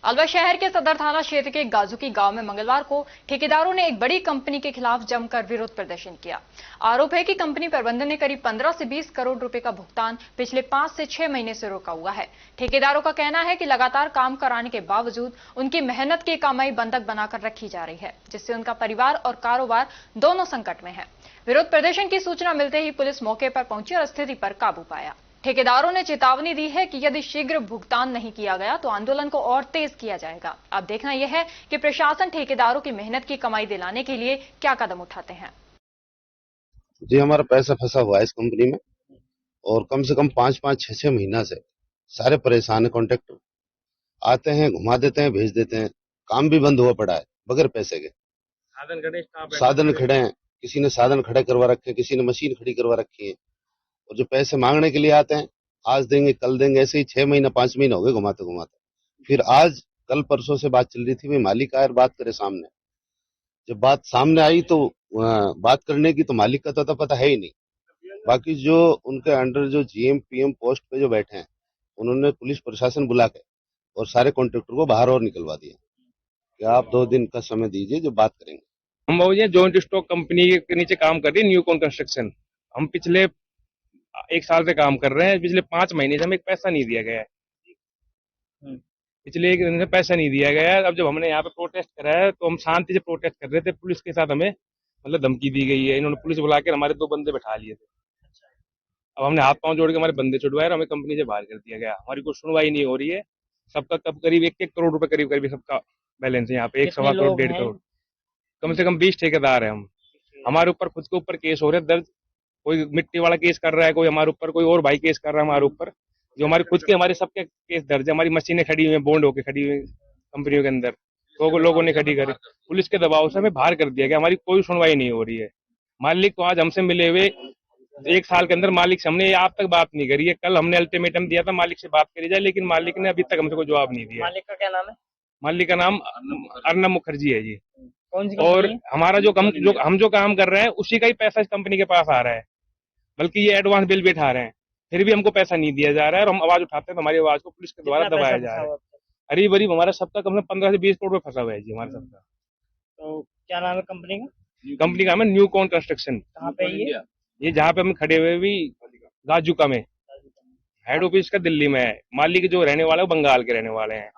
अलवर शहर के सदर थाना क्षेत्र के गाजुकी गांव में मंगलवार को ठेकेदारों ने एक बड़ी कंपनी के खिलाफ जमकर विरोध प्रदर्शन किया। आरोप है कि कंपनी प्रबंधन ने करीब 15 से 20 करोड़ रुपए का भुगतान पिछले 5 से 6 महीने से रोका हुआ है। ठेकेदारों का कहना है कि लगातार काम कराने के बावजूद उनकी मेहनत की कमाई बंधक बनाकर रखी जा रही है, जिससे उनका परिवार और कारोबार दोनों संकट में है। विरोध प्रदर्शन की सूचना मिलते ही पुलिस मौके पर पहुंची और स्थिति पर काबू पाया। ठेकेदारों ने चेतावनी दी है कि यदि शीघ्र भुगतान नहीं किया गया तो आंदोलन को और तेज किया जाएगा। अब देखना यह है कि प्रशासन ठेकेदारों की मेहनत की कमाई दिलाने के लिए क्या कदम उठाते हैं। जी, हमारा पैसा फंसा हुआ है इस कंपनी में और कम से कम 5-5, 6-6 महीना से सारे परेशान है। कॉन्ट्रैक्टर आते हैं, घुमा देते हैं, भेज देते हैं। काम भी बंद हुआ पड़ा है बगैर पैसे के। साधन खड़े हैं, किसी ने साधन खड़े करवा रखे हैं, किसी ने मशीन खड़ी करवा रखी है और जो पैसे मांगने के लिए आते हैं, आज देंगे कल देंगे, ऐसे ही 6 महीना 5 महीना हो गए घुमाते घुमाते। फिर आज कल परसों से बात चल रही थी, भाई मालिक आए और बात करे सामने। जब बात सामने आई तो बात करने की तो मालिक का तो पता है ही नहीं। बाकी जो उनके अंडर जो जीएम पीएम पोस्ट पे जो बैठे हैं, उन्होंने पुलिस प्रशासन बुला के और सारे कॉन्ट्रैक्टर को बाहर और निकलवा दिया कि आप 2 दिन का समय दीजिए, जो बात करेंगे। हम भाई जॉइंट स्टॉक कंपनी के नीचे काम कर रही है न्यू कॉन कंस्ट्रक्शन। हम पिछले 1 साल से काम कर रहे हैं। पिछले 5 महीने से हमें एक पैसा नहीं दिया गया है। पिछले 1 दिन से पैसा नहीं दिया गया है। अब जब हमने यहाँ पे प्रोटेस्ट करा है तो हम शांति से प्रोटेस्ट कर रहे थे। पुलिस के साथ हमें मतलब धमकी दी गई है। इन्होंने पुलिस बुला के हमारे 2 बंदे बैठा लिए थे। अब हमने हाथ पांव जोड़ के हमारे बंदे छुड़वाए और हमें कंपनी से बाहर कर दिया गया। हमारी कोई सुनवाई नहीं हो रही है। सबका कब करीब 1-1 करोड़ रुपए करीब करीब सबका बैलेंस है यहाँ पे। 1 सवा करोड़ 1.5 करोड़, कम से कम 20 ठेकेदार है हम। हमारे ऊपर खुद के ऊपर केस हो रहे हैं दर्ज। कोई मिट्टी वाला केस कर रहा है, कोई हमारे ऊपर, कोई और भाई केस कर रहा है हमारे ऊपर। जो हमारे खुद के हमारे सबके केस दर्ज है। हमारी मशीनें खड़ी हुई हैं, बॉन्ड होके खड़ी हुई कंपनियों के अंदर, तो लोगों ने खड़ी करी। पुलिस के दबाव से हमें बाहर कर दिया गया। हमारी कोई सुनवाई नहीं हो रही है। मालिक तो आज हमसे मिले हुए 1 साल के अंदर मालिक से हमने आज तक बात नहीं करी है। कल हमने अल्टीमेटम दिया था मालिक से बात करी जाए, लेकिन मालिक ने अभी तक हमसे कोई जवाब नहीं दिया। मालिक का क्या नाम है? मालिक का नाम अर्नब मुखर्जी है जी। कौन सी और कंपनी है? हमारा हम जो काम कर रहे हैं उसी का ही पैसा इस कंपनी के पास आ रहा है, बल्कि ये एडवांस बिल भी उठा रहे हैं। फिर भी हमको पैसा नहीं दिया जा रहा है और हम आवाज उठाते हैं तो हमारी आवाज को पुलिस के द्वारा दबाया जा रहा है। करीब करीब हमारा सबका कम से कम 15 से 20 करोड़ रुपए फंसा हुआ है जी हमारा सबका। तो क्या नाम है कंपनी का? कंपनी का नाम है न्यू कॉन कंस्ट्रक्शन। कहाँ पे है ये जहाँ पे हम खड़े हुए भी गाजुका में। हेड ऑफिस का दिल्ली में है। मालिक जो रहने वाला है वो बंगाल के रहने वाले हैं।